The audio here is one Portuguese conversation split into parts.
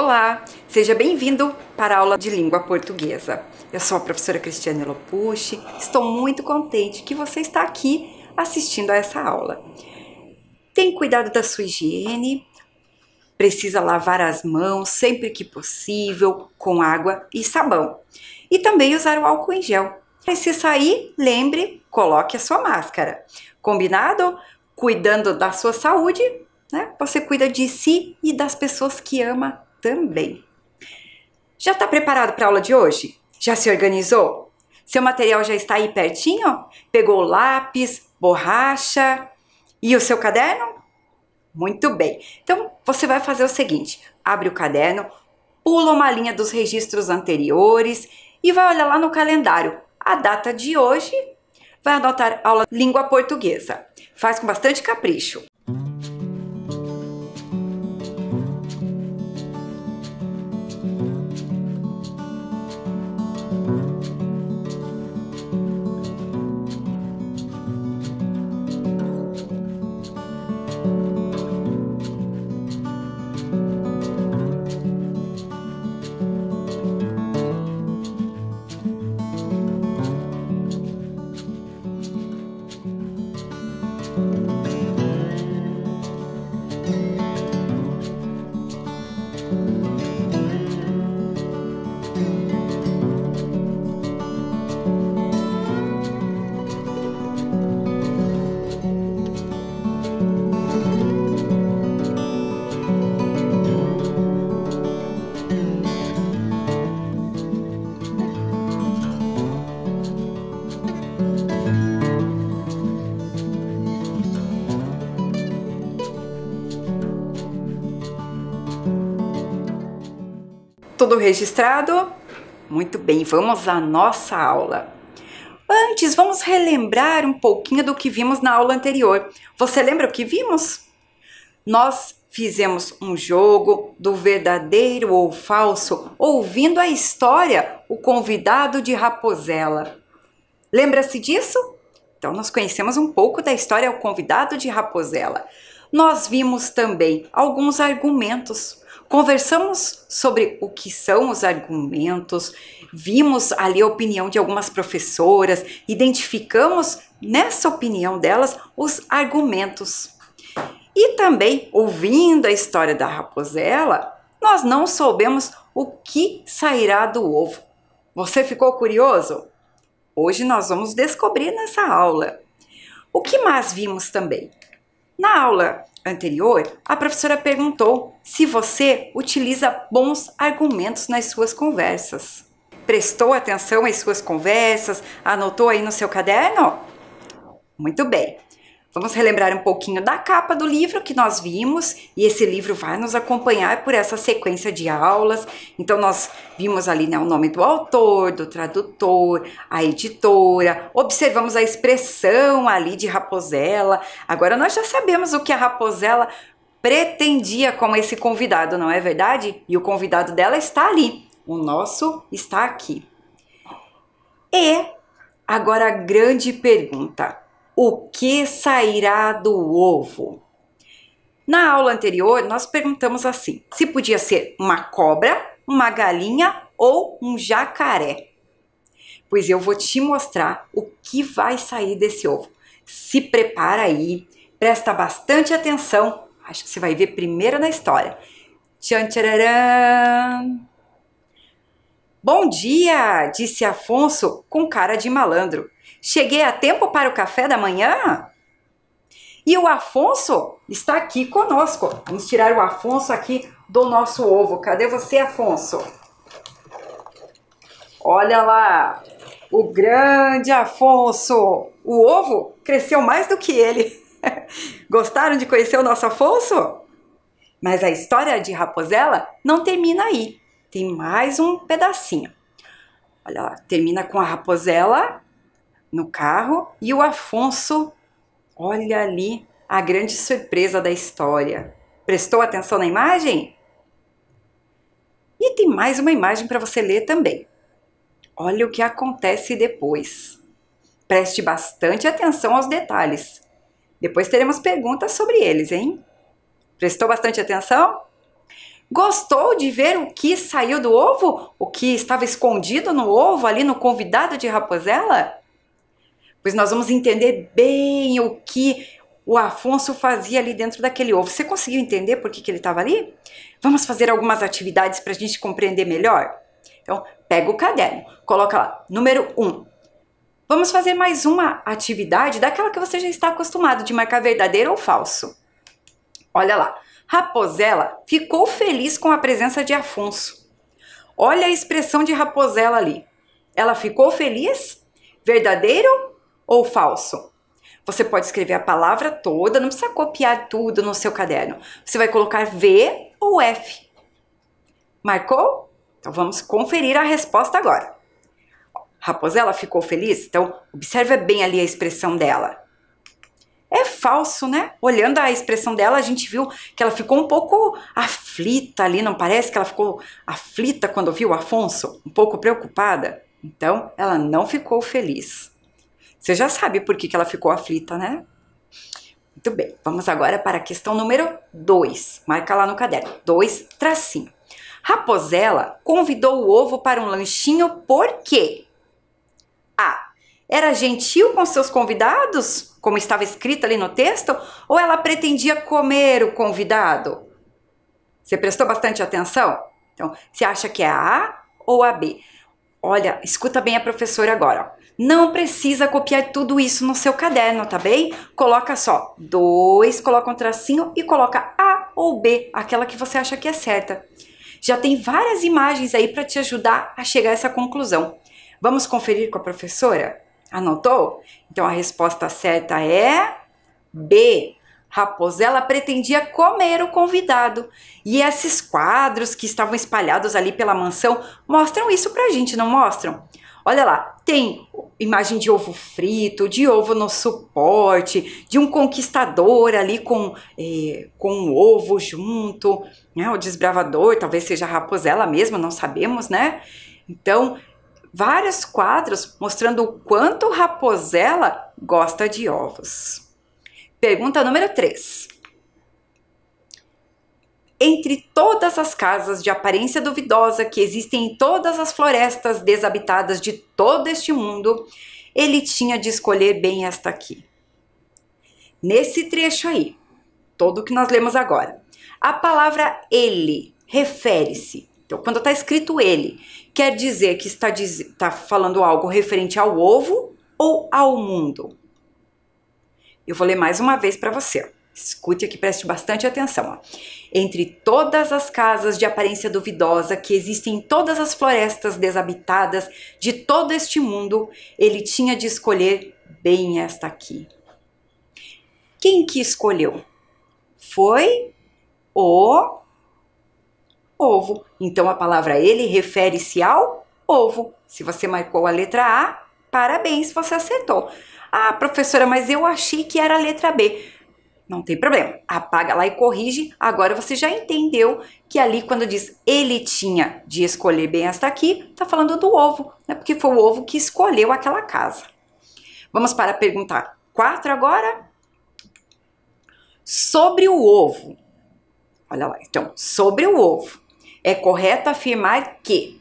Olá, seja bem-vindo para a aula de língua portuguesa. Eu sou a professora Cristiane Lopucci, estou muito contente que você está aqui assistindo a essa aula. Tenha cuidado da sua higiene, precisa lavar as mãos sempre que possível com água e sabão. E também usar o álcool em gel. E se sair, lembre, coloque a sua máscara. Combinado? Cuidando da sua saúde, né? Você cuida de si e das pessoas que ama também. Já está preparado para a aula de hoje? Já se organizou? Seu material já está aí pertinho? Pegou lápis, borracha e o seu caderno? Muito bem. Então, você vai fazer o seguinte. Abre o caderno, pula uma linha dos registros anteriores e vai olhar lá no calendário. A data de hoje, vai anotar aula de língua portuguesa. Faz com bastante capricho. Tudo registrado? Muito bem, vamos à nossa aula. Antes, vamos relembrar um pouquinho do que vimos na aula anterior. Você lembra o que vimos? Nós fizemos um jogo do verdadeiro ou falso, ouvindo a história O Convidado de Raposela. Lembra-se disso? Então, nós conhecemos um pouco da história O Convidado de Raposela. Nós vimos também alguns argumentos. Conversamos sobre o que são os argumentos, vimos ali a opinião de algumas professoras, identificamos nessa opinião delas os argumentos. E também, ouvindo a história da raposela, nós não soubemos o que sairá do ovo. Você ficou curioso? Hoje nós vamos descobrir nessa aula. O que mais vimos também? Na aula anterior, a professora perguntou se você utiliza bons argumentos nas suas conversas. Prestou atenção às suas conversas? Anotou aí no seu caderno? Muito bem. Vamos relembrar um pouquinho da capa do livro que nós vimos, e esse livro vai nos acompanhar por essa sequência de aulas. Então, nós vimos ali, né, o nome do autor, do tradutor, a editora, observamos a expressão ali de Raposela. Agora, nós já sabemos o que a Raposela pretendia com esse convidado, não é verdade? E o convidado dela está ali, o nosso está aqui. E agora a grande pergunta. O que sairá do ovo? Na aula anterior, nós perguntamos assim, se podia ser uma cobra, uma galinha ou um jacaré. Pois eu vou te mostrar o que vai sair desse ovo. Se prepara aí, presta bastante atenção. Acho que você vai ver primeiro na história. Tchan, tchararã! Bom dia, disse Afonso com cara de malandro. Cheguei a tempo para o café da manhã? E o Afonso está aqui conosco. Vamos tirar o Afonso aqui do nosso ovo. Cadê você, Afonso? Olha lá, o grande Afonso. O ovo cresceu mais do que ele. Gostaram de conhecer o nosso Afonso? Mas a história de Raposela não termina aí. Tem mais um pedacinho. Olha lá, termina com a Raposela no carro e o Afonso, olha ali a grande surpresa da história. Prestou atenção na imagem? E tem mais uma imagem para você ler também. Olha o que acontece depois. Preste bastante atenção aos detalhes. Depois teremos perguntas sobre eles, hein? Prestou bastante atenção? Gostou de ver o que saiu do ovo? O que estava escondido no ovo, ali no convidado de Raposela? Pois nós vamos entender bem o que o Afonso fazia ali dentro daquele ovo. Você conseguiu entender por que ele estava ali? Vamos fazer algumas atividades para a gente compreender melhor? Então, pega o caderno, coloca lá, número 1. Vamos fazer mais uma atividade daquela que você já está acostumado de marcar verdadeiro ou falso. Olha lá, Raposela ficou feliz com a presença de Afonso. Olha a expressão de Raposela ali. Ela ficou feliz? Verdadeiro ou falso? Você pode escrever a palavra toda, não precisa copiar tudo no seu caderno. Você vai colocar V ou F. Marcou? Então vamos conferir a resposta agora. Raposela ficou feliz? Então observa bem ali a expressão dela. É falso, né? Olhando a expressão dela, a gente viu que ela ficou um pouco aflita ali, não parece que ela ficou aflita quando viu o Afonso? Um pouco preocupada? Então, ela não ficou feliz. Você já sabe por que ela ficou aflita, né? Muito bem, vamos agora para a questão número 2. Marca lá no caderno. 2, tracinho. Raposela convidou o ovo para um lanchinho por quê? A. Era gentil com seus convidados, como estava escrito ali no texto? Ou ela pretendia comer o convidado? Você prestou bastante atenção? Então, você acha que é a A ou a B? Olha, escuta bem a professora agora. Ó. Não precisa copiar tudo isso no seu caderno, tá bem? Coloca só 2, coloca um tracinho e coloca A ou B, aquela que você acha que é certa. Já tem várias imagens aí para te ajudar a chegar a essa conclusão. Vamos conferir com a professora? Anotou? Então a resposta certa é B. Raposela pretendia comer o convidado. E esses quadros que estavam espalhados ali pela mansão mostram isso pra gente, não mostram? Olha lá, tem imagem de ovo frito, de ovo no suporte, de um conquistador ali com um ovo junto, né? O desbravador, talvez seja a Raposela mesmo, não sabemos, né? Então, vários quadros mostrando o quanto Raposela gosta de ovos. Pergunta número 3. Entre todas as casas de aparência duvidosa que existem em todas as florestas desabitadas de todo este mundo, ele tinha de escolher bem esta aqui. Nesse trecho aí, todo o que nós lemos agora, a palavra ele refere-se. Então, quando está escrito ele, quer dizer que está falando algo referente ao ovo ou ao mundo? Eu vou ler mais uma vez para você. Escute aqui, preste bastante atenção. Ó. Entre todas as casas de aparência duvidosa que existem em todas as florestas desabitadas de todo este mundo, ele tinha de escolher bem esta aqui. Quem que escolheu? Foi o ovo. Então a palavra ele refere-se ao ovo. Se você marcou a letra A, parabéns, você acertou. Ah, professora, mas eu achei que era a letra B. Não tem problema, apaga lá e corrige. Agora você já entendeu que ali quando diz ele tinha de escolher bem esta aqui, tá falando do ovo, né? Porque foi o ovo que escolheu aquela casa. Vamos para a pergunta 4 agora. Sobre o ovo. Olha lá, então, sobre o ovo. É correto afirmar que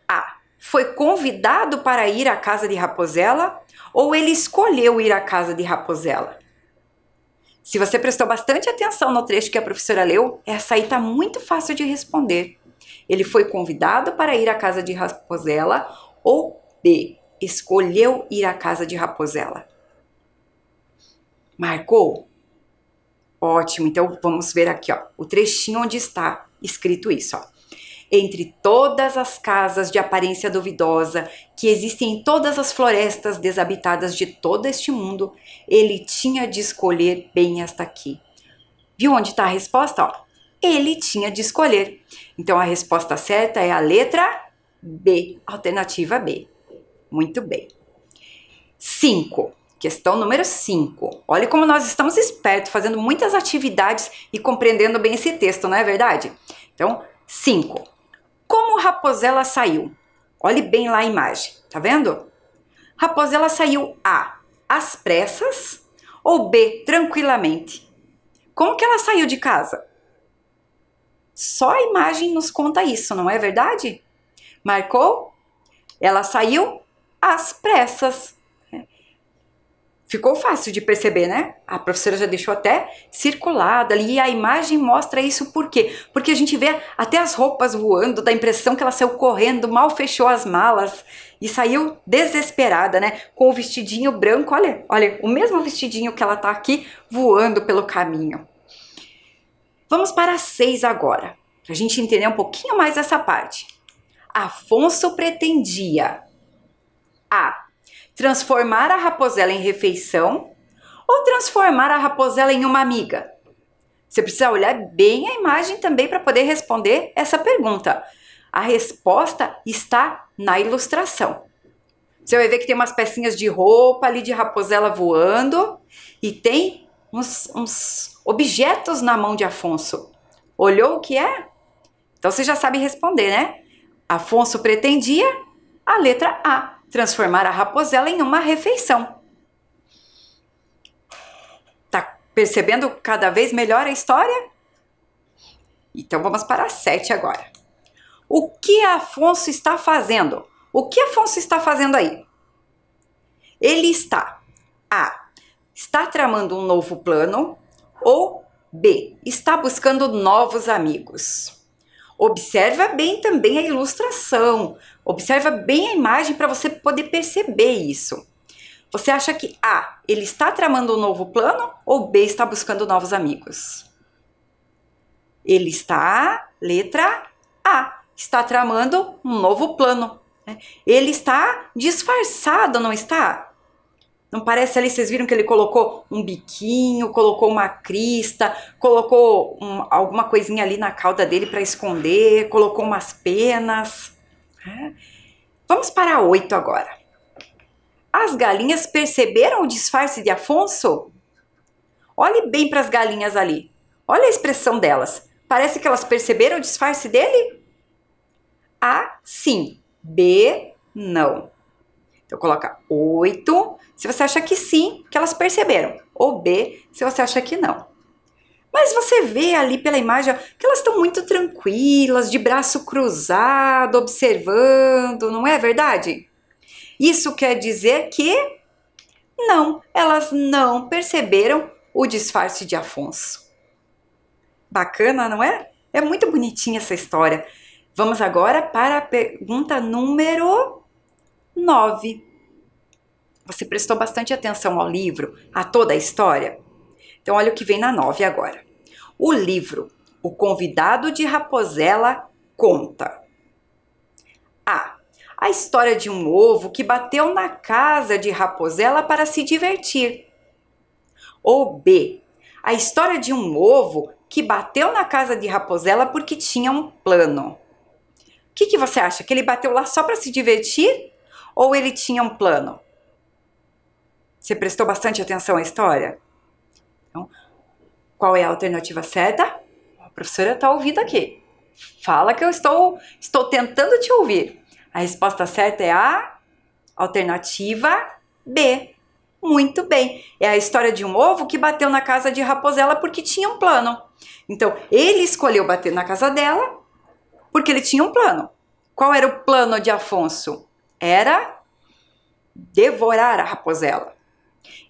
A. Foi convidado para ir à casa de Raposela ou ele escolheu ir à casa de Raposela? Se você prestou bastante atenção no trecho que a professora leu, essa aí está muito fácil de responder. Ele foi convidado para ir à casa de Raposela ou B. Escolheu ir à casa de Raposela? Marcou? Ótimo, então vamos ver aqui, ó, o trechinho onde está escrito isso, ó. Entre todas as casas de aparência duvidosa que existem em todas as florestas desabitadas de todo este mundo, ele tinha de escolher bem esta aqui. Viu onde está a resposta? Ó, ele tinha de escolher. Então a resposta certa é a letra B, alternativa B. Muito bem. 5. Questão número 5. Olha como nós estamos espertos, fazendo muitas atividades e compreendendo bem esse texto, não é verdade? Então, 5. Como Raposela saiu? Olhe bem lá a imagem, tá vendo? Raposela saiu A. Às pressas ou B. Tranquilamente? Como que ela saiu de casa? Só a imagem nos conta isso, não é verdade? Marcou? Ela saiu às pressas. Ficou fácil de perceber, né? A professora já deixou até circulado ali e a imagem mostra isso por quê? Porque a gente vê até as roupas voando, dá a impressão que ela saiu correndo, mal fechou as malas e saiu desesperada, né? Com o vestidinho branco, olha, o mesmo vestidinho que ela tá aqui voando pelo caminho. Vamos para 6 agora, pra gente entender um pouquinho mais essa parte. Afonso pretendia A. Transformar a Raposela em refeição ou transformar a Raposela em uma amiga? Você precisa olhar bem a imagem também para poder responder essa pergunta. A resposta está na ilustração. Você vai ver que tem umas pecinhas de roupa ali de Raposela voando e tem uns objetos na mão de Afonso. Olhou o que é? Então você já sabe responder, né? Afonso pretendia a letra A. Transformar a Raposela em uma refeição. Tá percebendo cada vez melhor a história? Então vamos para a 7 agora. O que Afonso está fazendo? O que Afonso está fazendo aí? Ele está A. Está tramando um novo plano ou B. Está buscando novos amigos. Observa bem também a ilustração, observa bem a imagem para você poder perceber isso. Você acha que A, ele está tramando um novo plano ou B, está buscando novos amigos? Ele está, letra A, está tramando um novo plano. Ele está disfarçado, não está? Não parece ali, vocês viram que ele colocou um biquinho, colocou uma crista, colocou alguma coisinha ali na cauda dele para esconder, colocou umas penas. Vamos para a 8 agora. As galinhas perceberam o disfarce de Afonso? Olhe bem para as galinhas ali. Olha a expressão delas. Parece que elas perceberam o disfarce dele? A, sim. B, não. Então coloca 8 se você acha que sim, que elas perceberam. Ou B, se você acha que não. Mas você vê ali pela imagem que elas estão muito tranquilas, de braço cruzado, observando, não é verdade? Isso quer dizer que não, elas não perceberam o disfarce de Afonso. Bacana, não é? É muito bonitinha essa história. Vamos agora para a pergunta número 9. Você prestou bastante atenção ao livro, a toda a história? Então olha o que vem na 9 agora. O livro O Convidado de Raposela conta A história de um ovo que bateu na casa de Raposela para se divertir. Ou B, a história de um ovo que bateu na casa de Raposela porque tinha um plano. O que você acha? Que ele bateu lá só para se divertir? Ou ele tinha um plano? Você prestou bastante atenção à história? Então, qual é a alternativa certa? A professora está ouvindo aqui. Fala que eu estou tentando te ouvir. A resposta certa é a alternativa B. Muito bem. É a história de um ovo que bateu na casa de Raposela porque tinha um plano. Então, ele escolheu bater na casa dela porque ele tinha um plano. Qual era o plano de Afonso? Era devorar a Raposela.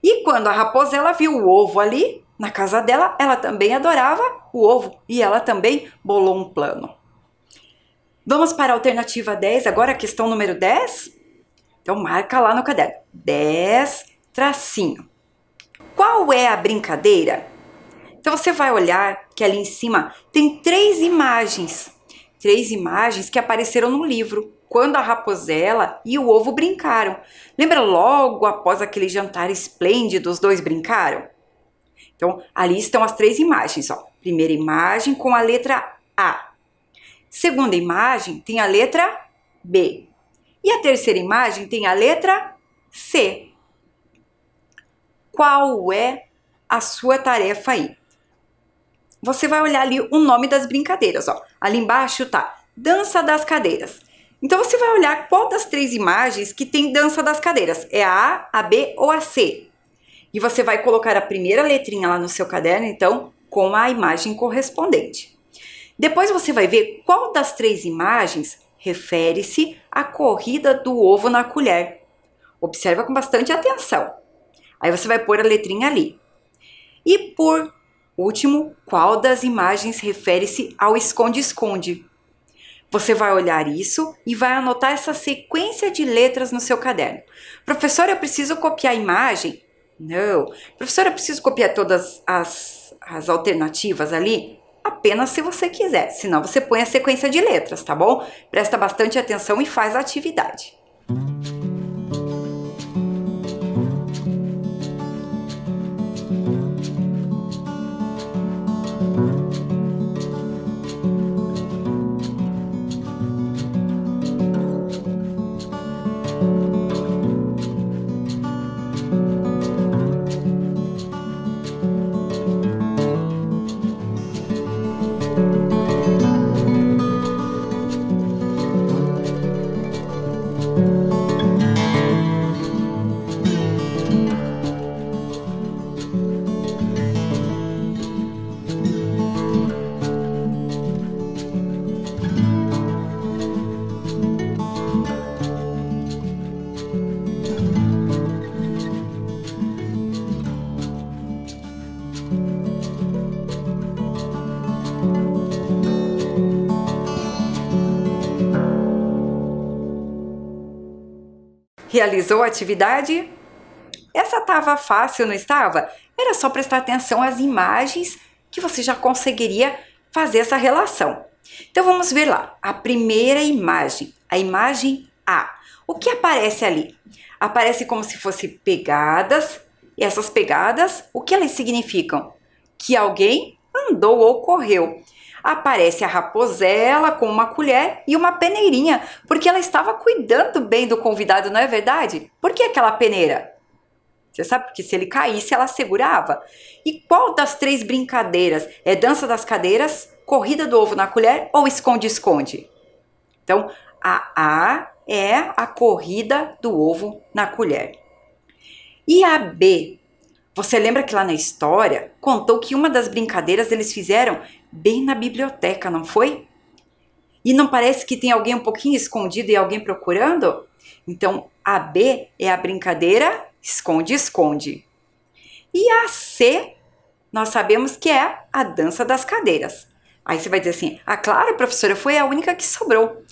E quando a Raposela viu o ovo ali na casa dela, ela também adorava o ovo e ela também bolou um plano. Vamos para a alternativa 10, agora a questão número 10. Então marca lá no caderno. 10, tracinho. Qual é a brincadeira? Então você vai olhar que ali em cima tem 3 imagens. 3 imagens que apareceram no livro, quando a Raposela e o ovo brincaram. Lembra logo após aquele jantar esplêndido, os dois brincaram? Então, ali estão as 3 imagens. Ó. Primeira imagem com a letra A. Segunda imagem tem a letra B. E a terceira imagem tem a letra C. Qual é a sua tarefa aí? Você vai olhar ali o nome das brincadeiras. Ó. Ali embaixo tá Dança das Cadeiras. Então, você vai olhar qual das 3 imagens que tem Dança das Cadeiras. É a A, a B ou a C? E você vai colocar a primeira letrinha lá no seu caderno, então, com a imagem correspondente. Depois você vai ver qual das 3 imagens refere-se à corrida do ovo na colher. Observa com bastante atenção. Aí você vai pôr a letrinha ali. E por último, qual das imagens refere-se ao esconde-esconde? Você vai olhar isso e vai anotar essa sequência de letras no seu caderno. Professora, eu preciso copiar a imagem? Não. Professora, eu preciso copiar todas as alternativas ali? Apenas se você quiser, senão você põe a sequência de letras, tá bom? Presta bastante atenção e faz a atividade. Realizou a atividade? Essa estava fácil, não estava? Era só prestar atenção às imagens que você já conseguiria fazer essa relação. Então vamos ver lá, a primeira imagem, a imagem A. O que aparece ali? Aparece como se fossem pegadas, e essas pegadas, o que elas significam? Que alguém andou ou correu. Aparece a raposela com uma colher e uma peneirinha, porque ela estava cuidando bem do convidado, não é verdade? Por que aquela peneira? Você sabe, porque se ele caísse, ela segurava. E qual das 3 brincadeiras? É dança das cadeiras, corrida do ovo na colher ou esconde-esconde? Então, a A é a corrida do ovo na colher. E a B? Você lembra que lá na história contou que uma das brincadeiras eles fizeram bem na biblioteca, não foi? E não parece que tem alguém um pouquinho escondido e alguém procurando? Então, a B é a brincadeira esconde-esconde. E a C, nós sabemos que é a dança das cadeiras. Aí você vai dizer assim, ah, claro, professora, foi a única que sobrou.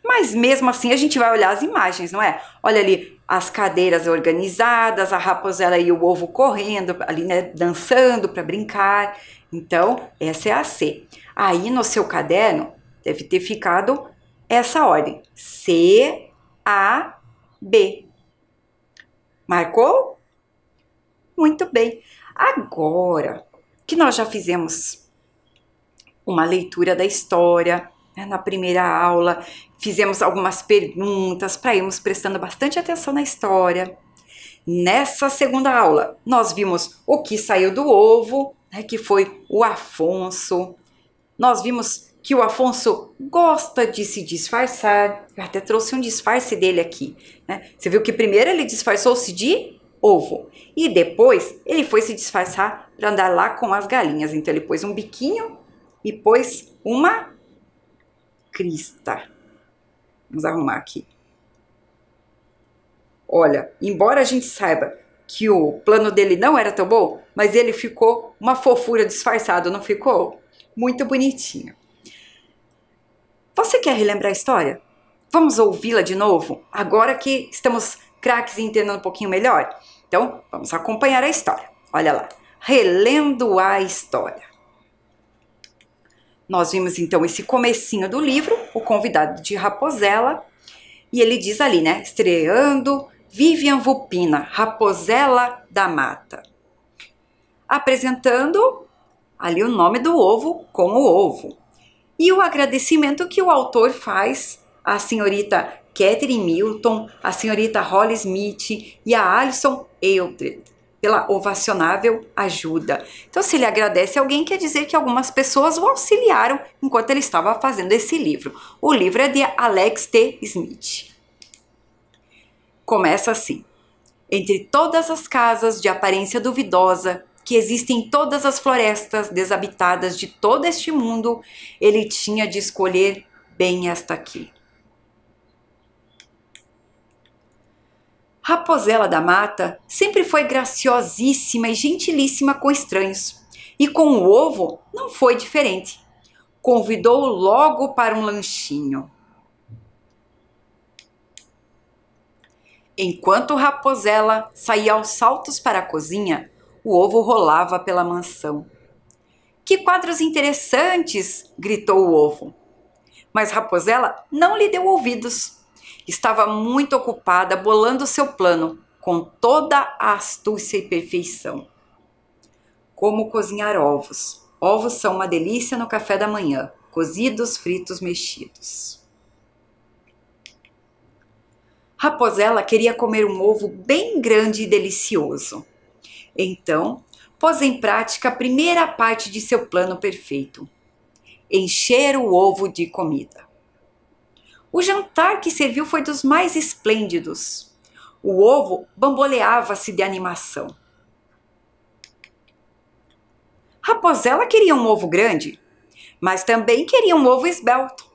Mas mesmo assim a gente vai olhar as imagens, não é? Olha ali, as cadeiras organizadas, a raposela e o ovo correndo, ali, né, dançando para brincar. Então, essa é a C. Aí no seu caderno deve ter ficado essa ordem. C, A, B. Marcou? Muito bem. Agora que nós já fizemos uma leitura da história, né, na primeira aula, fizemos algumas perguntas para irmos prestando bastante atenção na história. Nessa segunda aula, nós vimos o que saiu do ovo, né, que foi o Afonso. Nós vimos que o Afonso gosta de se disfarçar. Eu até trouxe um disfarce dele aqui, né? Você viu que primeiro ele disfarçou-se de ovo e depois ele foi se disfarçar para andar lá com as galinhas. Então ele pôs um biquinho e pôs uma crista. Vamos arrumar aqui. Olha, embora a gente saiba que o plano dele não era tão bom, mas ele ficou uma fofura disfarçado, não ficou? Muito bonitinho. Você quer relembrar a história? Vamos ouvi-la de novo? Agora que estamos craques e entendendo um pouquinho melhor? Então, vamos acompanhar a história. Olha lá. Relendo a história. Nós vimos então esse comecinho do livro, o convidado de Raposela, e ele diz ali, né? Estreando Vivian Vupina, Raposela da Mata. Apresentando ali o nome do ovo com o ovo. E o agradecimento que o autor faz à senhorita Catherine Milton, à senhorita Holly Smith e a Alison Eldred pela ovacionável ajuda. Então, se ele agradece alguém, quer dizer que algumas pessoas o auxiliaram enquanto ele estava fazendo esse livro. O livro é de Alex T. Smith. Começa assim. Entre todas as casas de aparência duvidosa que existem em todas as florestas desabitadas de todo este mundo, ele tinha de escolher bem esta aqui. Raposela da Mata sempre foi graciosíssima e gentilíssima com estranhos, e com o ovo não foi diferente. Convidou-o logo para um lanchinho. Enquanto Raposela saía aos saltos para a cozinha, o ovo rolava pela mansão. "Que quadros interessantes!" gritou o ovo. Mas Raposela não lhe deu ouvidos. Estava muito ocupada bolando seu plano, com toda a astúcia e perfeição. Como cozinhar ovos. Ovos são uma delícia no café da manhã, cozidos, fritos, mexidos. Raposela queria comer um ovo bem grande e delicioso. Então, pôs em prática a primeira parte de seu plano perfeito: encher o ovo de comida. O jantar que serviu foi dos mais esplêndidos. O ovo bamboleava-se de animação. Raposela queria um ovo grande, mas também queria um ovo esbelto.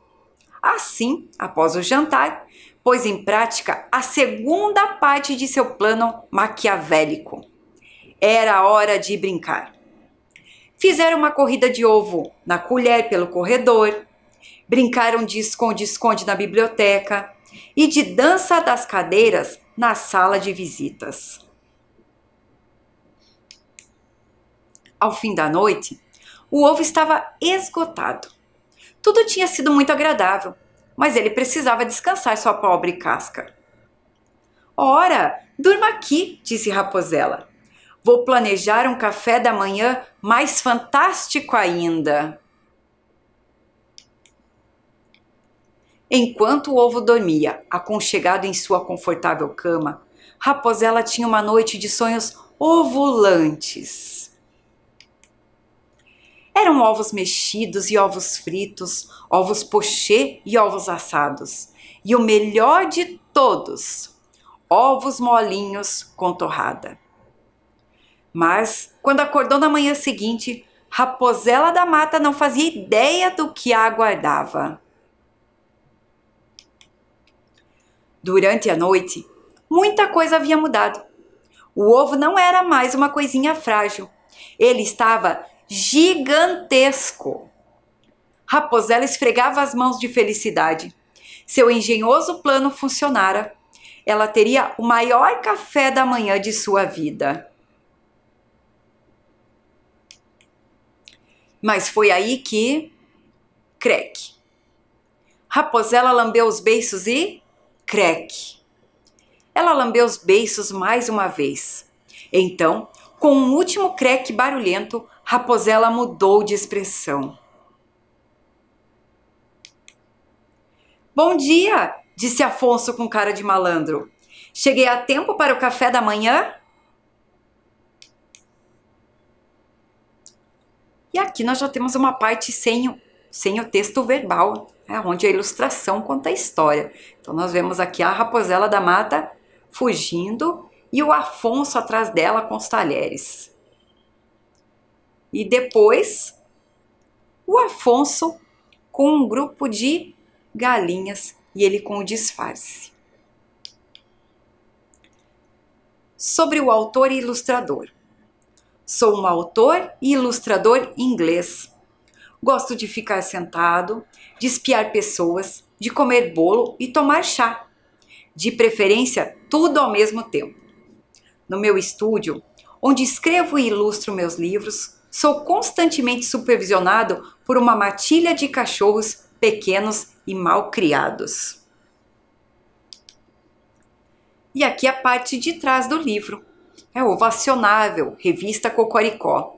Assim, após o jantar, pôs em prática a segunda parte de seu plano maquiavélico. Era hora de brincar. Fizeram uma corrida de ovo na colher pelo corredor, brincaram de esconde-esconde na biblioteca e de dança das cadeiras na sala de visitas. Ao fim da noite, o ovo estava esgotado. Tudo tinha sido muito agradável, mas ele precisava descansar sua pobre casca. "Ora, durma aqui", disse Raposela. "Vou planejar um café da manhã mais fantástico ainda." Enquanto o ovo dormia, aconchegado em sua confortável cama, Raposela tinha uma noite de sonhos ovulantes. Eram ovos mexidos e ovos fritos, ovos pochê e ovos assados. E o melhor de todos, ovos molinhos com torrada. Mas, quando acordou na manhã seguinte, Raposela da Mata não fazia ideia do que a aguardava. Durante a noite, muita coisa havia mudado. O ovo não era mais uma coisinha frágil. Ele estava gigantesco. Raposela esfregava as mãos de felicidade. Seu engenhoso plano funcionara. Ela teria o maior café da manhã de sua vida. Mas foi aí que... Crec! Raposela lambeu os beiços e... Crec! Ela lambeu os beiços mais uma vez. Então, com um último creque barulhento, Raposela mudou de expressão. "Bom dia", disse Afonso com cara de malandro. "Cheguei a tempo para o café da manhã?" E aqui nós já temos uma parte sem o texto verbal, onde a ilustração conta a história. Então nós vemos aqui a Raposela da Mata fugindo e o Afonso atrás dela com os talheres. E depois, o Afonso com um grupo de galinhas e ele com o disfarce. Sobre o autor e ilustrador. Sou um autor e ilustrador inglês. Gosto de ficar sentado, de espiar pessoas, de comer bolo e tomar chá. De preferência, tudo ao mesmo tempo. No meu estúdio, onde escrevo e ilustro meus livros, sou constantemente supervisionado por uma matilha de cachorros pequenos e mal criados. E aqui a parte de trás do livro. É Ovacionável, revista Cocoricó.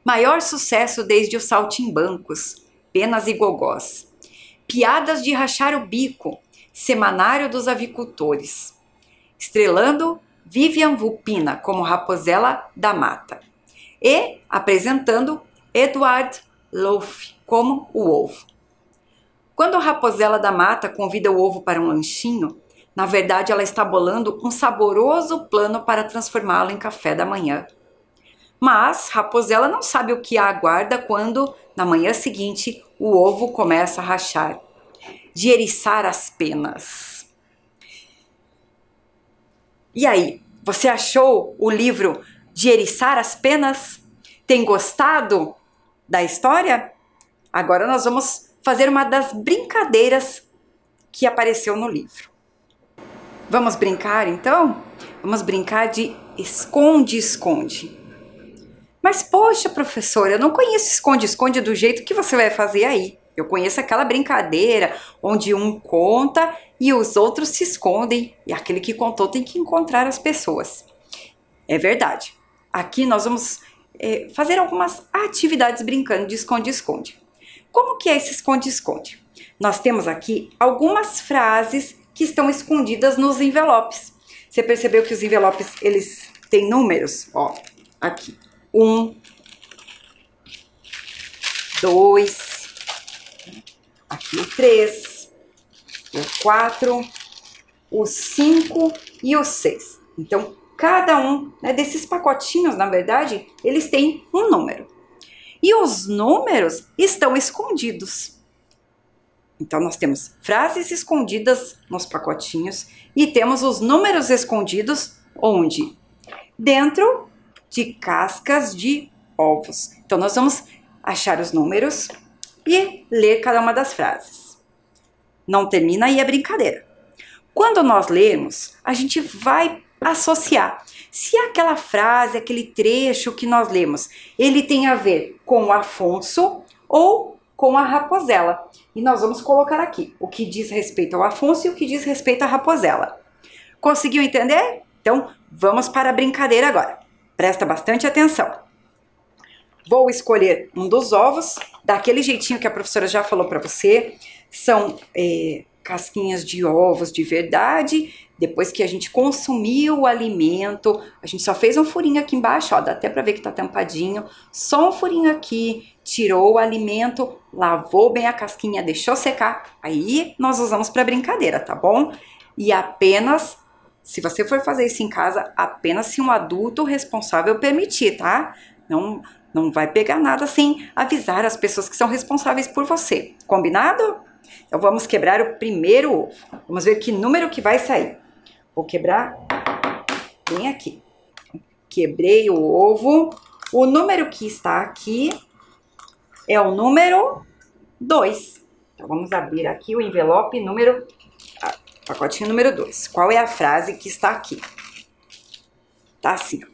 Maior sucesso desde os Saltimbancos, Penas e Gogós. Piadas de rachar o bico, Semanário dos Avicultores. Estrelando Vivian Vulpina como Raposela da Mata. E apresentando Edward Loaf como o ovo. Quando a Raposela da Mata convida o ovo para um lanchinho, na verdade ela está bolando um saboroso plano para transformá-lo em café da manhã. Mas Raposela não sabe o que a aguarda quando, na manhã seguinte, o ovo começa a rachar, de eriçar as penas. E aí, você achou o livro de eriçar as penas? Tem gostado da história? Agora nós vamos fazer uma das brincadeiras que apareceu no livro. Vamos brincar então? Vamos brincar de esconde-esconde. Mas poxa, professora, eu não conheço esconde-esconde do jeito que você vai fazer aí. Eu conheço aquela brincadeira onde um conta e os outros se escondem e aquele que contou tem que encontrar as pessoas. É verdade. Aqui nós vamos fazer algumas atividades brincando de esconde-esconde. Como que é esse esconde-esconde? Nós temos aqui algumas frases que estão escondidas nos envelopes. Você percebeu que os envelopes, eles têm números? Ó, aqui. 1, 2, aqui o 3, o 4, o 5 e o 6. Então, cada um desses pacotinhos, na verdade, eles têm um número. E os números estão escondidos. Então, nós temos frases escondidas nos pacotinhos e temos os números escondidos onde? Dentro de cascas de ovos. Então, nós vamos achar os números e ler cada uma das frases. Não termina aí a brincadeira. Quando nós lermos, a gente vai associar. Se aquela frase, aquele trecho que nós lemos, ele tem a ver com o Afonso ou com a Raposela. E nós vamos colocar aqui o que diz respeito ao Afonso e o que diz respeito à Raposela. Conseguiu entender? Então, vamos para a brincadeira agora. Presta bastante atenção. Vou escolher um dos ovos, daquele jeitinho que a professora já falou para você. São casquinhas de ovos de verdade. Depois que a gente consumiu o alimento, a gente só fez um furinho aqui embaixo, ó, dá até para ver que tá tampadinho. Só um furinho aqui, tirou o alimento, lavou bem a casquinha, deixou secar. Aí nós usamos para brincadeira, tá bom? E apenas, se você for fazer isso em casa, apenas se um adulto responsável permitir, tá? Não vai pegar nada sem avisar as pessoas que são responsáveis por você. Combinado? Então vamos quebrar o primeiro ovo. Vamos ver que número que vai sair. Vou quebrar bem aqui. Quebrei o ovo. O número que está aqui é o número 2. Então vamos abrir aqui o envelope pacotinho número 2. Qual é a frase que está aqui? Tá assim, ó.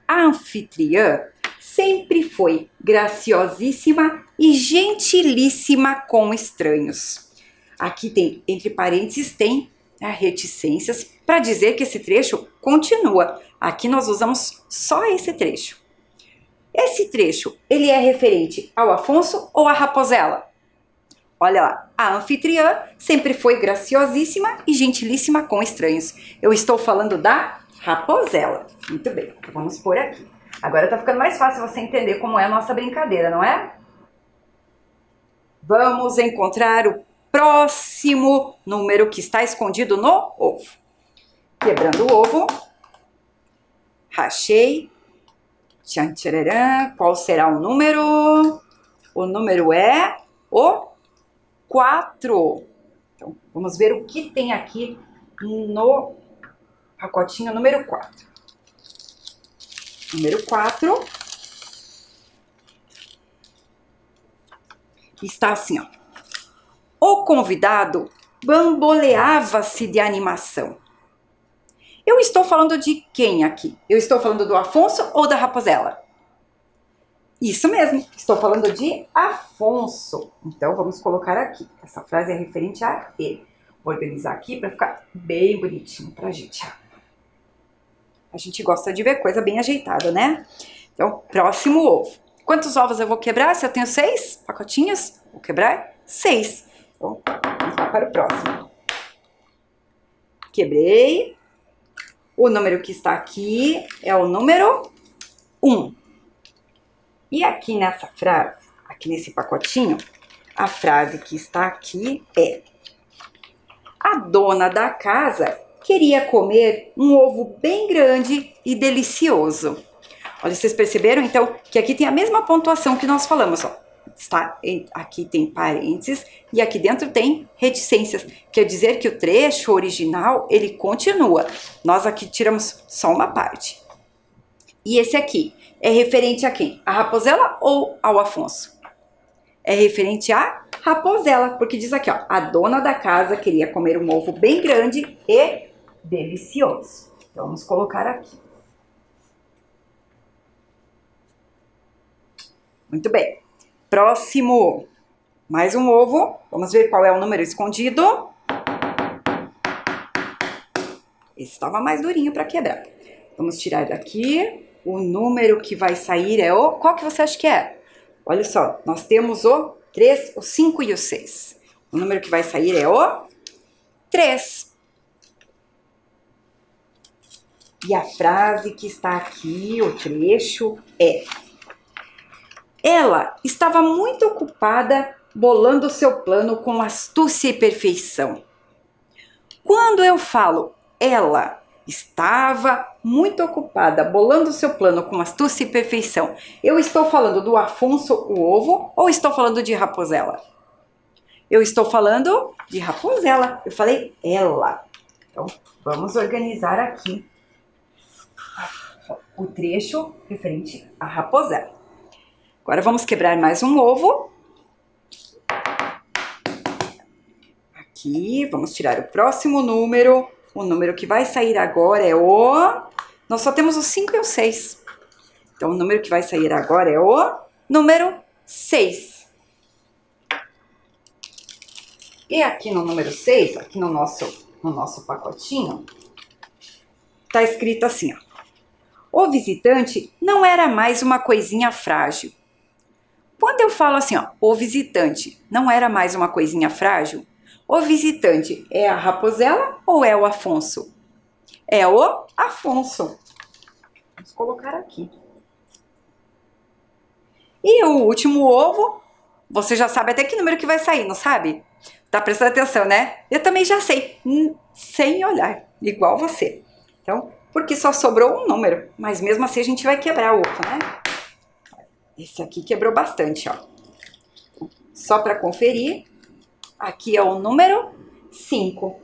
A anfitriã sempre foi graciosíssima e gentilíssima com estranhos. Aqui tem, entre parênteses, tem reticências para dizer que esse trecho continua. Aqui nós usamos só esse trecho. Esse trecho, ele é referente ao Afonso ou à Raposela? Olha lá, a anfitriã sempre foi graciosíssima e gentilíssima com estranhos. Eu estou falando da Raposela. Muito bem, então vamos pôr aqui. Agora tá ficando mais fácil você entender como é a nossa brincadeira, não é? Vamos encontrar o próximo número que está escondido no ovo. Quebrando o ovo, rachei. Tchan, tchararã. Qual será o número? O número é o 4. Então, vamos ver o que tem aqui no pacotinho número 4. Número 4 está assim, ó. O convidado bamboleava-se de animação. Eu estou falando de quem aqui? Eu estou falando do Afonso ou da Raposela? Isso mesmo, estou falando de Afonso. Então, vamos colocar aqui. Essa frase é referente a ele. Vou organizar aqui para ficar bem bonitinho pra gente. A gente gosta de ver coisa bem ajeitada, né? Então, próximo ovo. Quantos ovos eu vou quebrar? Se eu tenho 6 pacotinhos, vou quebrar 6. Então, vamos lá para o próximo. Quebrei. O número que está aqui é o número 1. E aqui nessa frase, aqui nesse pacotinho, a frase que está aqui é: a dona da casa queria comer um ovo bem grande e delicioso. Olha, vocês perceberam, então, que aqui tem a mesma pontuação que nós falamos, ó. Aqui tem parênteses e aqui dentro tem reticências. Quer dizer que o trecho original, ele continua. Nós aqui tiramos só uma parte. E esse aqui é referente a quem? A Raposela ou ao Afonso? É referente a Raposela, porque diz aqui, ó, a dona da casa queria comer um ovo bem grande e delicioso. Então, vamos colocar aqui. Muito bem. Próximo, mais um ovo. Vamos ver qual é o número escondido. Esse estava mais durinho para quebrar. Vamos tirar daqui. O número que vai sair é o... Qual que você acha que é? Olha só, nós temos o 3, o 5 e o 6. O número que vai sair é o 3. E a frase que está aqui, o trecho, é: ela estava muito ocupada bolando seu plano com astúcia e perfeição. Quando eu falo ela estava muito ocupada bolando seu plano com astúcia e perfeição, eu estou falando do Afonso, o ovo, ou estou falando de Raposela? Eu estou falando de Raposela. Eu falei ela. Então, vamos organizar aqui o trecho referente a Raposela. Agora vamos quebrar mais um ovo. Aqui, vamos tirar o próximo número. O número que vai sair agora é o... Nós só temos o 5 e o 6. Então, o número que vai sair agora é o número 6. E aqui no número 6, aqui no nosso pacotinho, tá escrito assim, ó. O visitante não era mais uma coisinha frágil. Quando eu falo assim, ó, o visitante não era mais uma coisinha frágil, o visitante é a Raposela ou é o Afonso? É o Afonso. Vamos colocar aqui. E o último ovo, você já sabe até que número que vai sair, não sabe? Tá prestando atenção, né? Eu também já sei, sem olhar, igual você. Então, porque só sobrou um número, mas mesmo assim a gente vai quebrar o ovo, né? Esse aqui quebrou bastante, ó. Só para conferir, aqui é o número 5.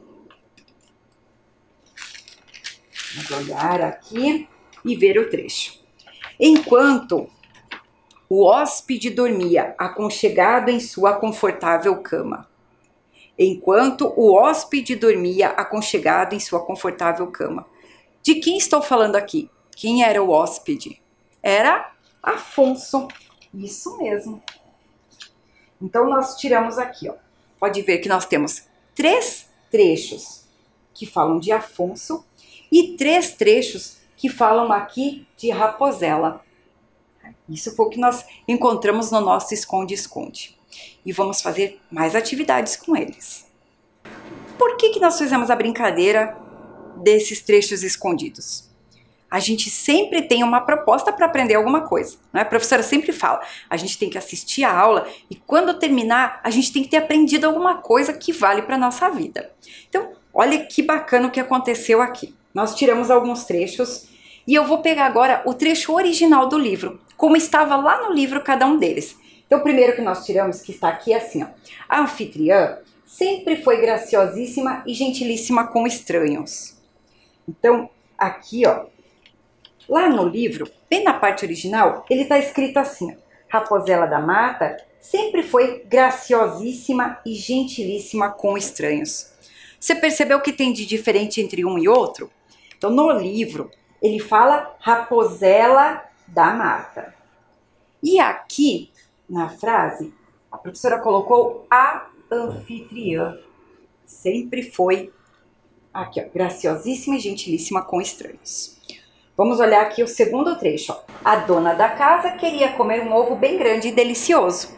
Vamos olhar aqui e ver o trecho. Enquanto o hóspede dormia aconchegado em sua confortável cama. Enquanto o hóspede dormia aconchegado em sua confortável cama. De quem estou falando aqui? Quem era o hóspede? Era Afonso. Isso mesmo. Então, nós tiramos aqui, ó. Pode ver que nós temos 3 trechos que falam de Afonso e 3 trechos que falam aqui de Raposela. Isso foi o que nós encontramos no nosso esconde-esconde. E vamos fazer mais atividades com eles. Por que nós fizemos a brincadeira desses trechos escondidos? A gente sempre tem uma proposta para aprender alguma coisa, não é? A professora sempre fala, a gente tem que assistir a aula e quando terminar, a gente tem que ter aprendido alguma coisa que vale para a nossa vida. Então, olha que bacana o que aconteceu aqui. Nós tiramos alguns trechos e eu vou pegar agora o trecho original do livro, como estava lá no livro cada um deles. Então, o primeiro que nós tiramos, que está aqui, é assim, ó. A anfitriã sempre foi graciosíssima e gentilíssima com estranhos. Então, aqui, ó, lá no livro, bem na parte original, ele está escrito assim, ó, Raposela da Mata sempre foi graciosíssima e gentilíssima com estranhos. Você percebeu o que tem de diferente entre um e outro? Então, no livro, ele fala Raposela da Mata. E aqui, na frase, a professora colocou a anfitriã. Sempre foi, aqui, ó, graciosíssima e gentilíssima com estranhos. Vamos olhar aqui o segundo trecho. Ó. A dona da casa queria comer um ovo bem grande e delicioso.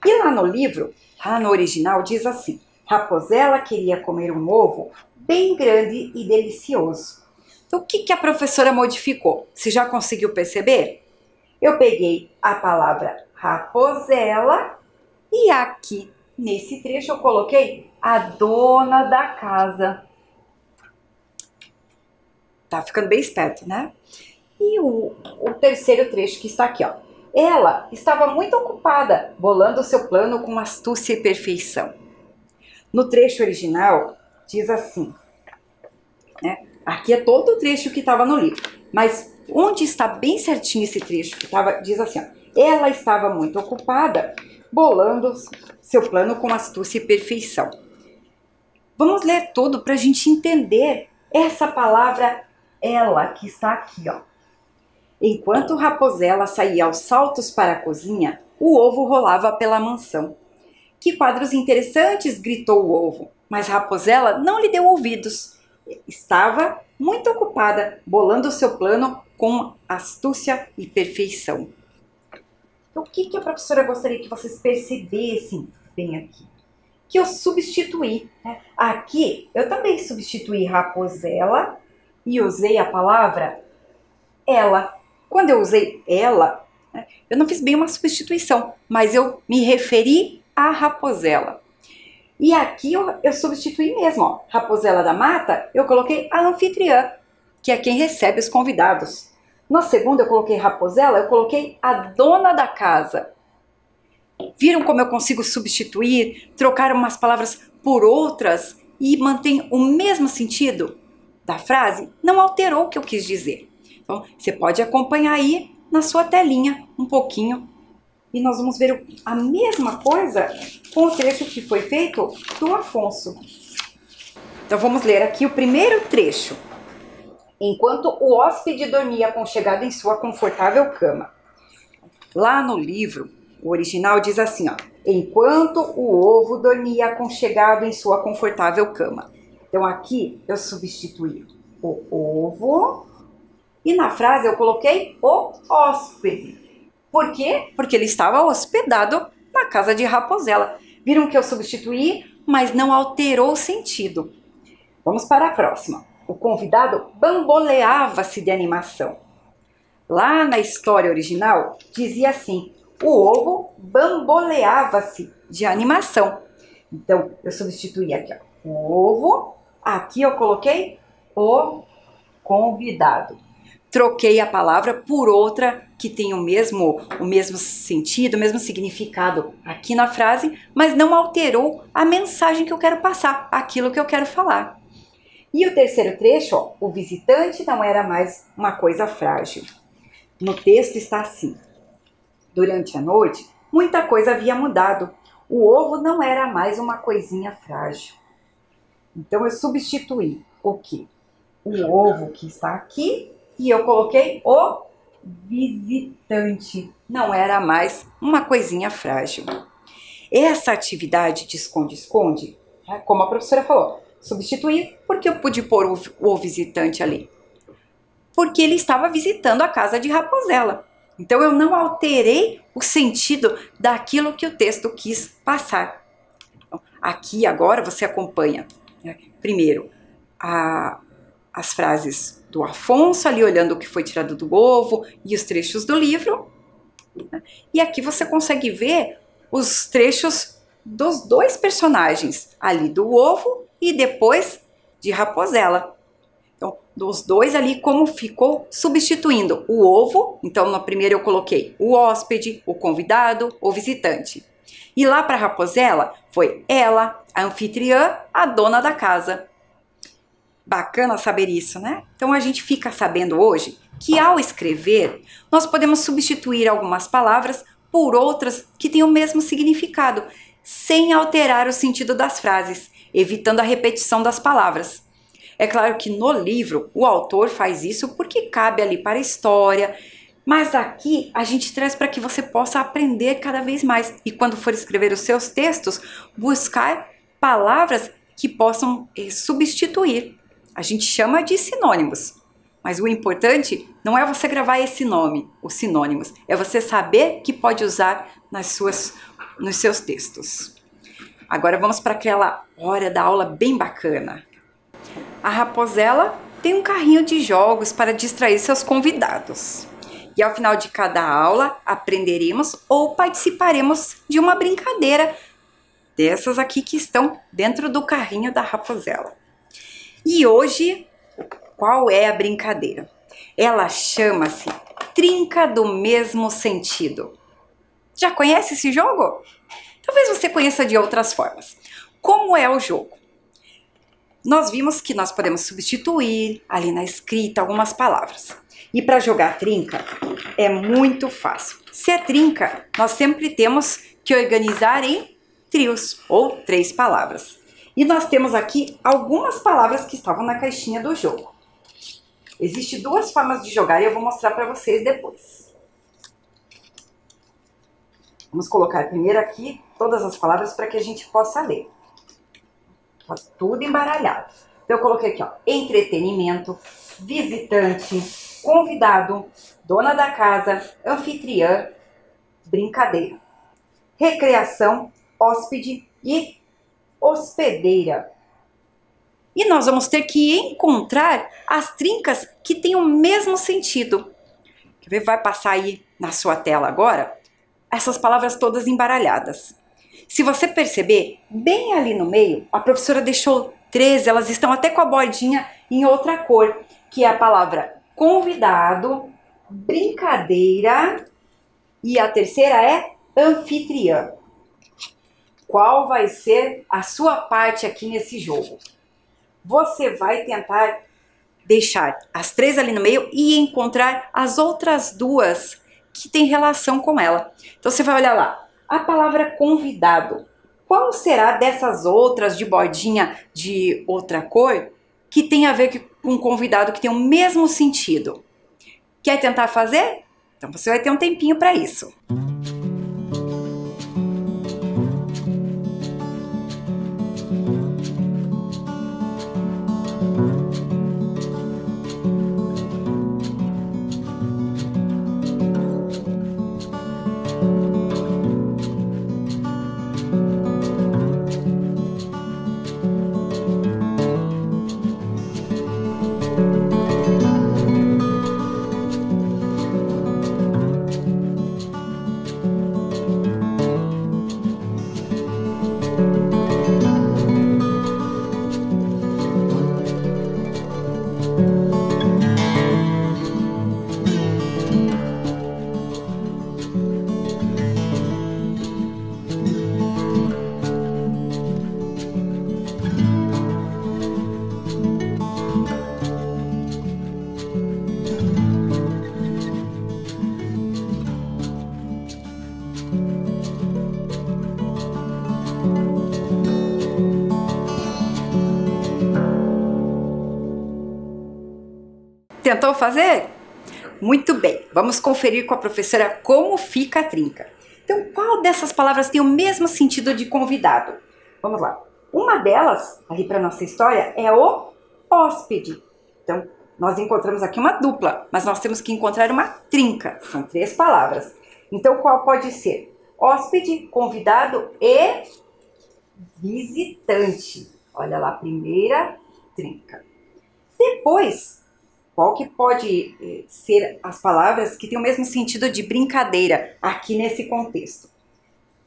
E lá no livro, lá no original, diz assim, Raposela queria comer um ovo bem grande e delicioso. Então, o que a professora modificou? Você já conseguiu perceber? Eu peguei a palavra Raposela e aqui, nesse trecho, eu coloquei a dona da casa. Tá ficando bem esperto, né? E o terceiro trecho que está aqui, ó. Ela estava muito ocupada, bolando seu plano com astúcia e perfeição. No trecho original, diz assim, né? Aqui é todo o trecho que estava no livro, mas onde está bem certinho esse trecho que estava, diz assim, ó, ela estava muito ocupada, bolando seu plano com astúcia e perfeição. Vamos ler tudo para a gente entender essa palavra ela que está aqui, ó. Enquanto Raposela saía aos saltos para a cozinha, o ovo rolava pela mansão. Que quadros interessantes! Gritou o ovo, mas Raposela não lhe deu ouvidos. Estava muito ocupada, bolando seu plano com astúcia e perfeição. Então, o que a professora gostaria que vocês percebessem bem aqui? Que eu substituí, né? Aqui, eu também substituí Raposela e usei a palavra ela. Quando eu usei ela, né, eu não fiz bem uma substituição, mas eu me referi a Raposela. E aqui eu substituí mesmo, ó. Raposela da Mata, eu coloquei a anfitriã, que é quem recebe os convidados. Na segunda eu coloquei Raposela, eu coloquei a dona da casa. Viram como eu consigo substituir, trocar umas palavras por outras e mantém o mesmo sentido da frase? Não alterou o que eu quis dizer. Então, você pode acompanhar aí na sua telinha um pouquinho e nós vamos ver a mesma coisa com o trecho que foi feito do Afonso. Então, vamos ler aqui o primeiro trecho. Enquanto o hóspede dormia aconchegado em sua confortável cama. Lá no livro, o original diz assim, ó. Enquanto o ovo dormia aconchegado em sua confortável cama. Então, aqui eu substituí o ovo e na frase eu coloquei o hóspede. Por quê? Porque ele estava hospedado na casa de Raposela. Viram que eu substituí, mas não alterou o sentido. Vamos para a próxima. O convidado bamboleava-se de animação. Lá na história original, dizia assim, o ovo bamboleava-se de animação. Então, eu substituí aqui, ó, o ovo, aqui eu coloquei o convidado. Troquei a palavra por outra que tem o mesmo sentido, o mesmo significado aqui na frase, mas não alterou a mensagem que eu quero passar, aquilo que eu quero falar. E o terceiro trecho, ó, o visitante não era mais uma coisa frágil. No texto está assim, durante a noite, muita coisa havia mudado. O ovo não era mais uma coisinha frágil. Então eu substituí o quê? O ovo que está aqui e eu coloquei o visitante. Não era mais uma coisinha frágil. Essa atividade de esconde-esconde, como a professora falou, substituir porque eu pude pôr o visitante ali. Porque ele estava visitando a casa de Raposela. Então eu não alterei o sentido daquilo que o texto quis passar. Então, aqui agora você acompanha, né, primeiro as frases do Afonso, ali olhando o que foi tirado do ovo e os trechos do livro. Né? E aqui você consegue ver os trechos dos dois personagens, ali do ovo e depois de Raposela. Então, dos dois ali, como ficou substituindo o ovo. Então, no primeiro eu coloquei o hóspede, o convidado, o visitante. E lá para Raposela foi ela, a anfitriã, a dona da casa. Bacana saber isso, né? Então a gente fica sabendo hoje que ao escrever, nós podemos substituir algumas palavras por outras que têm o mesmo significado, sem alterar o sentido das frases, evitando a repetição das palavras. É claro que no livro o autor faz isso porque cabe ali para a história, mas aqui a gente traz para que você possa aprender cada vez mais e quando for escrever os seus textos, buscar palavras que possam substituir. A gente chama de sinônimos, mas o importante não é você gravar esse nome, os sinônimos, é você saber que pode usar nos seus textos. Agora vamos para aquela hora da aula bem bacana. A Raposela tem um carrinho de jogos para distrair seus convidados. E ao final de cada aula, aprenderemos ou participaremos de uma brincadeira dessas aqui que estão dentro do carrinho da Raposela. E hoje, qual é a brincadeira? Ela chama-se Trinca do Mesmo Sentido. Já conhece esse jogo? Talvez você conheça de outras formas. Como é o jogo? Nós vimos que nós podemos substituir ali na escrita algumas palavras. E para jogar trinca é muito fácil. Se é trinca, nós sempre temos que organizar em trios ou 3 palavras. E nós temos aqui algumas palavras que estavam na caixinha do jogo. Existem 2 formas de jogar e eu vou mostrar para vocês depois. Vamos colocar primeiro aqui todas as palavras para que a gente possa ler. Tá tudo embaralhado. Então eu coloquei aqui, ó, entretenimento, visitante, convidado, dona da casa, anfitriã, brincadeira, recreação, hóspede e hospedeira. E nós vamos ter que encontrar as trincas que têm o mesmo sentido. Quer ver? Vai passar aí na sua tela agora essas palavras todas embaralhadas. Se você perceber, bem ali no meio, a professora deixou 13, elas estão até com a bordinha em outra cor, que é a palavra convidado, brincadeira e a terceira é anfitriã. Qual vai ser a sua parte aqui nesse jogo? Você vai tentar deixar as 3 ali no meio e encontrar as outras 2 que tem relação com ela. Então você vai olhar lá. A palavra convidado, qual será dessas outras de bordinha de outra cor que tem a ver com convidado, que tem o mesmo sentido? Quer tentar fazer? Então você vai ter um tempinho para isso. Tentou fazer? Muito bem, vamos conferir com a professora como fica a trinca. Então, qual dessas palavras tem o mesmo sentido de convidado? Vamos lá. Uma delas, ali para nossa história, é o hóspede. Então, nós encontramos aqui uma dupla, mas nós temos que encontrar uma trinca. São 3 palavras. Então, qual pode ser? Hóspede, convidado e visitante. Olha lá, primeira trinca. Depois, qual que pode ser as palavras que têm o mesmo sentido de brincadeira aqui nesse contexto?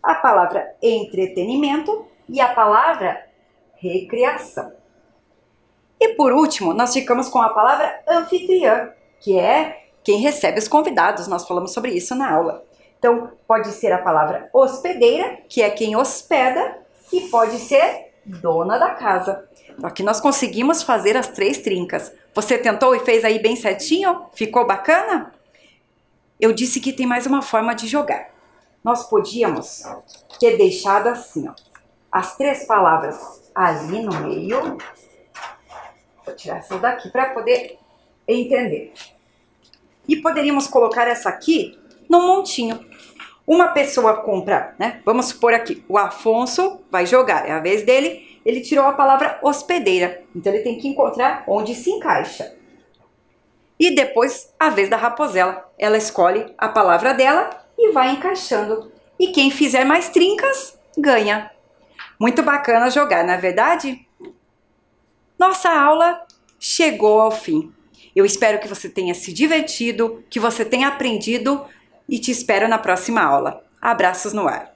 A palavra entretenimento e a palavra recreação. E por último, nós ficamos com a palavra anfitriã, que é quem recebe os convidados. Nós falamos sobre isso na aula. Então, pode ser a palavra hospedeira, que é quem hospeda, e pode ser dona da casa. Aqui nós conseguimos fazer as 3 trincas. Você tentou e fez aí bem certinho? Ficou bacana? Eu disse que tem mais uma forma de jogar. Nós podíamos ter deixado assim, ó, as 3 palavras ali no meio. Vou tirar essas daqui para poder entender. E poderíamos colocar essa aqui num montinho. Uma pessoa compra, né? Vamos supor aqui, o Afonso vai jogar, é a vez dele. Ele tirou a palavra hospedeira, então ele tem que encontrar onde se encaixa. E depois, a vez da Raposela, ela escolhe a palavra dela e vai encaixando. E quem fizer mais trincas, ganha. Muito bacana jogar, não é verdade? Nossa aula chegou ao fim. Eu espero que você tenha se divertido, que você tenha aprendido e te espero na próxima aula. Abraços no ar!